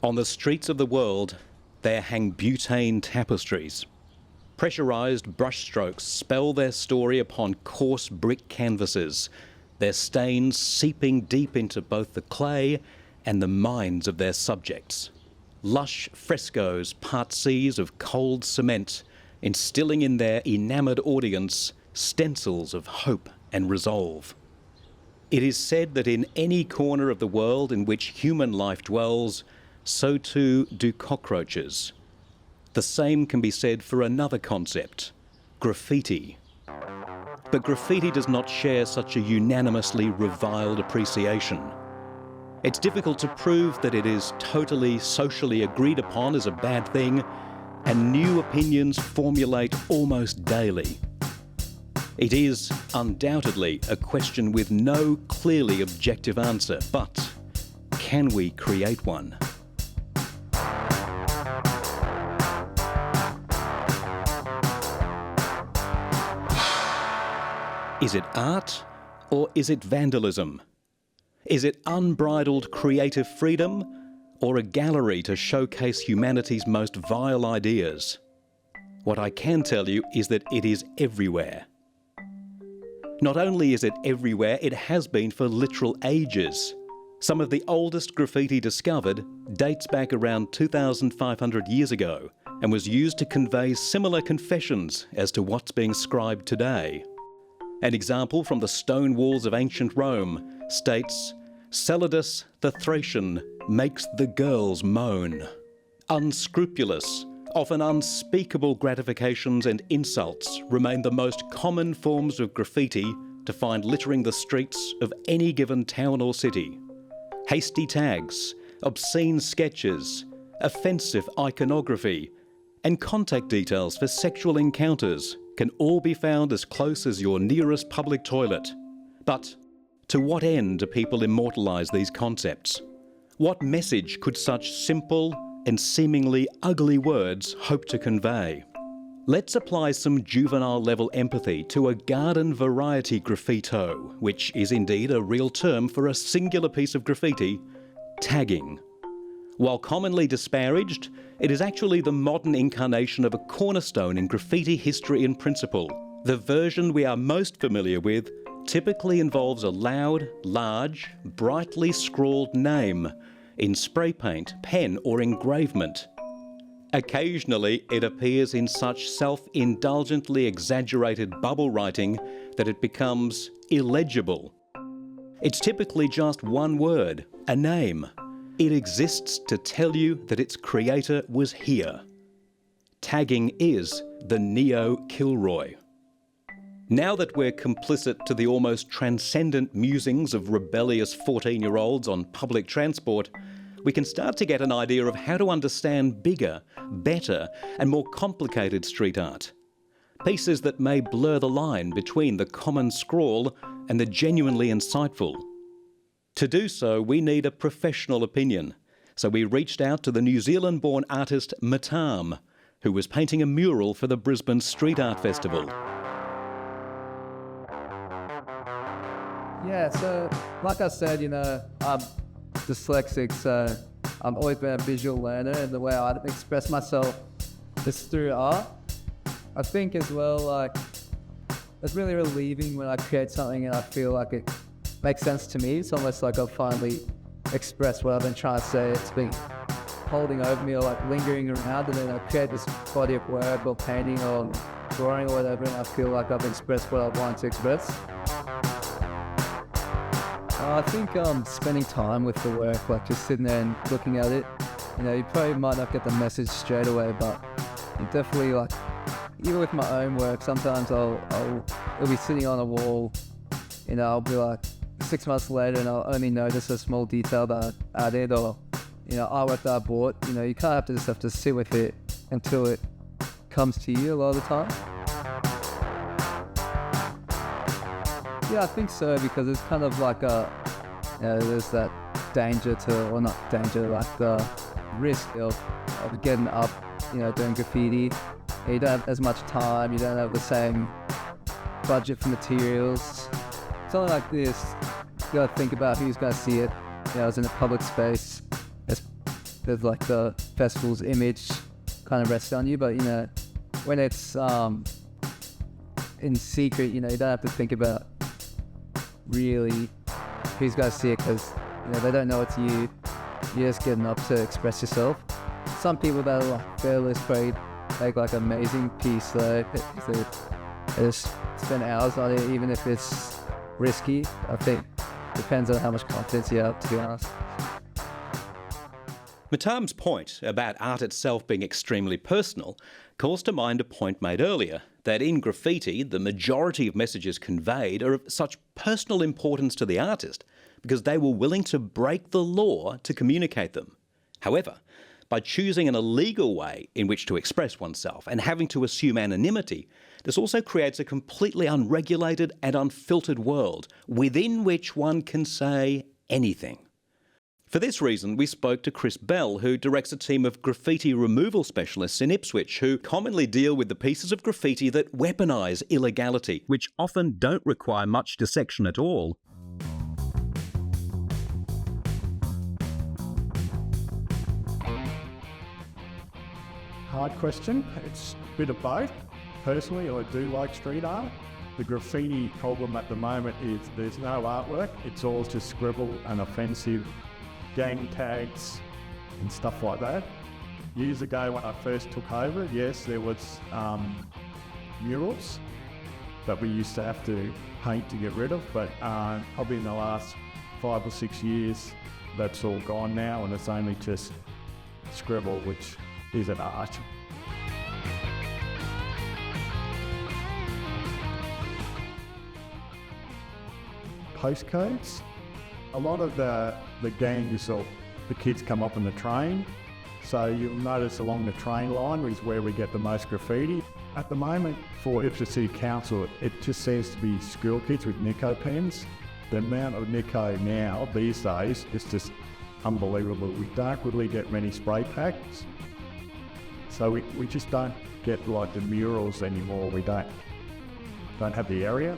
On the streets of the world, there hang butane tapestries. Pressurized brushstrokes spell their story upon coarse brick canvases, their stains seeping deep into both the clay and the minds of their subjects. Lush frescoes part seas of cold cement, instilling in their enamoured audience stencils of hope and resolve. It is said that in any corner of the world in which human life dwells, so too do cockroaches. The same can be said for another concept, graffiti. But graffiti does not share such a unanimously reviled appreciation. It's difficult to prove that it is totally socially agreed upon as a bad thing, and new opinions formulate almost daily. It is undoubtedly a question with no clearly objective answer, but can we create one? Is it art or is it vandalism? Is it unbridled creative freedom or a gallery to showcase humanity's most vile ideas? What I can tell you is that it is everywhere. Not only is it everywhere, it has been for literal ages. Some of the oldest graffiti discovered dates back around 2,500 years ago and was used to convey similar confessions as to what's being scribed today. An example from the stone walls of ancient Rome states, "Celadus the Thracian makes the girls moan." Unscrupulous, often unspeakable gratifications and insults remain the most common forms of graffiti to find littering the streets of any given town or city. Hasty tags, obscene sketches, offensive iconography, and contact details for sexual encounters can all be found as close as your nearest public toilet. But to what end do people immortalise these concepts? What message could such simple and seemingly ugly words hope to convey? Let's apply some juvenile-level empathy to a garden variety graffito, which is indeed a real term for a singular piece of graffiti, tagging. While commonly disparaged, it is actually the modern incarnation of a cornerstone in graffiti history and principle. The version we are most familiar with typically involves a loud, large, brightly scrawled name in spray paint, pen or engravement. Occasionally, it appears in such self-indulgently exaggerated bubble writing that it becomes illegible. It's typically just one word, a name. It exists to tell you that its creator was here. Tagging is the Neo-Kilroy. Now that we're complicit to the almost transcendent musings of rebellious 14-year-olds on public transport, we can start to get an idea of how to understand bigger, better, and more complicated street art. Pieces that may blur the line between the common scrawl and the genuinely insightful. To do so, we need a professional opinion, so we reached out to the New Zealand-born artist Matam, who was painting a mural for the Brisbane Street Art Festival. Yeah, so like I said, I'm dyslexic, so I've always been a visual learner, and the way I express myself is through art. I think as well, it's really relieving when I create something and I feel like it makes sense to me. It's almost like I've finally expressed what I've been trying to say. It's been holding over me or lingering around, and then I create this body of work or painting or drawing or whatever, and I feel like I've expressed what I want to express. I think spending time with the work, just sitting there and looking at it, you probably might not get the message straight away, but you definitely even with my own work, sometimes it'll be sitting on a wall, I'll be 6 months later and I'll only notice a small detail that I added or, artwork that I bought. You kind of just have to sit with it until it comes to you a lot of the time. Yeah, I think so, because it's kind of there's that danger or not danger, the risk of getting up, doing graffiti. You don't have as much time, you don't have the same budget for materials. Something like this, you gotta think about who's gonna see it. It's in a public space. It's there's like the festival's image kind of rests on you, but when it's in secret, you don't have to think about really who's going to see it, because they don't know it's you. You're just getting up to express yourself. Some people that are like fearless probably make like an amazing piece though. They just spend hours on it, even if it's risky. I think depends on how much confidence you have, to be honest. Matam's point about art itself being extremely personal calls to mind a point made earlier, that in graffiti, the majority of messages conveyed are of such personal importance to the artist because they were willing to break the law to communicate them. However, by choosing an illegal way in which to express oneself and having to assume anonymity, this also creates a completely unregulated and unfiltered world within which one can say anything. For this reason, we spoke to Chris Bell, who directs a team of graffiti removal specialists in Ipswich, who commonly deal with the pieces of graffiti that weaponise illegality, which often don't require much dissection at all. Hard question. It's a bit of both. Personally, I do like street art. The graffiti problem at the moment is there's no artwork. It's all just scribble and offensive gang tags and stuff like that. Years ago when I first took over, yes, there was murals that we used to have to paint to get rid of, but probably in the last 5 or 6 years, that's all gone now, and it's only just scribble, which is an art. Postcodes. A lot of the gangs or the kids come up on the train, so you'll notice along the train line is where we get the most graffiti. At the moment for Ipswich City Council, it just seems to be school kids with Nico pens. The amount of Nico now, these days, is just unbelievable. We don't really get many spray packs, so we just don't get like the murals anymore. We don't have the area.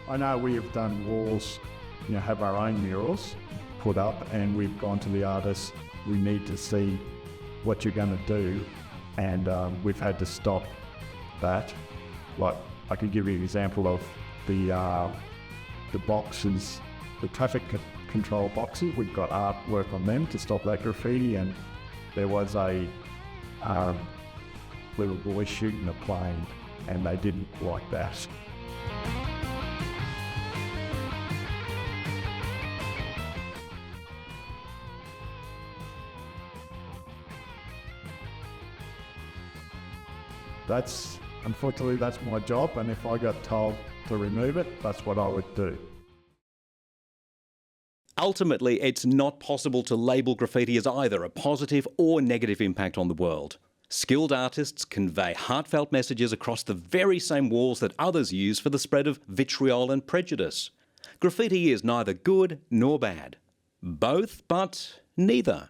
I know we have done walls, have our own murals put up, and we've gone to the artists, we need to see what you're going to do, and we've had to stop that. Like, I could give you an example of the boxes, the traffic control boxes. We've got artwork on them to stop that graffiti, and there was a little boy shooting a plane, and they didn't like that. Unfortunately, that's my job, and if I got told to remove it, that's what I would do. Ultimately, it's not possible to label graffiti as either a positive or negative impact on the world. Skilled artists convey heartfelt messages across the very same walls that others use for the spread of vitriol and prejudice. Graffiti is neither good nor bad. Both, but neither.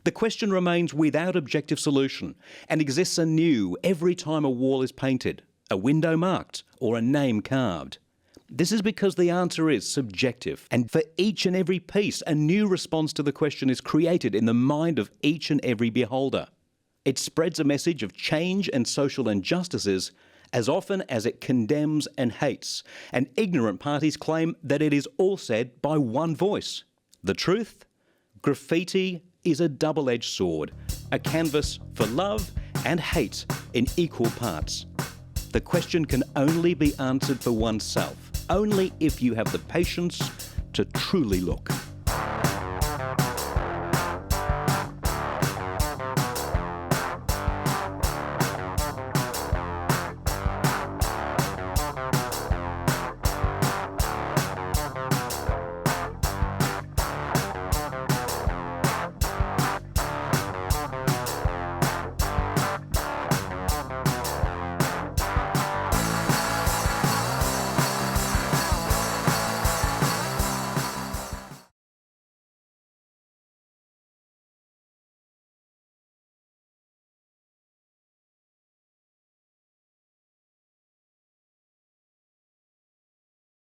The question remains without objective solution and exists anew every time a wall is painted, a window marked, or a name carved. This is because the answer is subjective, and for each and every piece, a new response to the question is created in the mind of each and every beholder. It spreads a message of change and social injustices as often as it condemns and hates, and ignorant parties claim that it is all said by one voice. The truth? Graffiti is a double-edged sword, a canvas for love and hate in equal parts. The question can only be answered for oneself, only if you have the patience to truly look.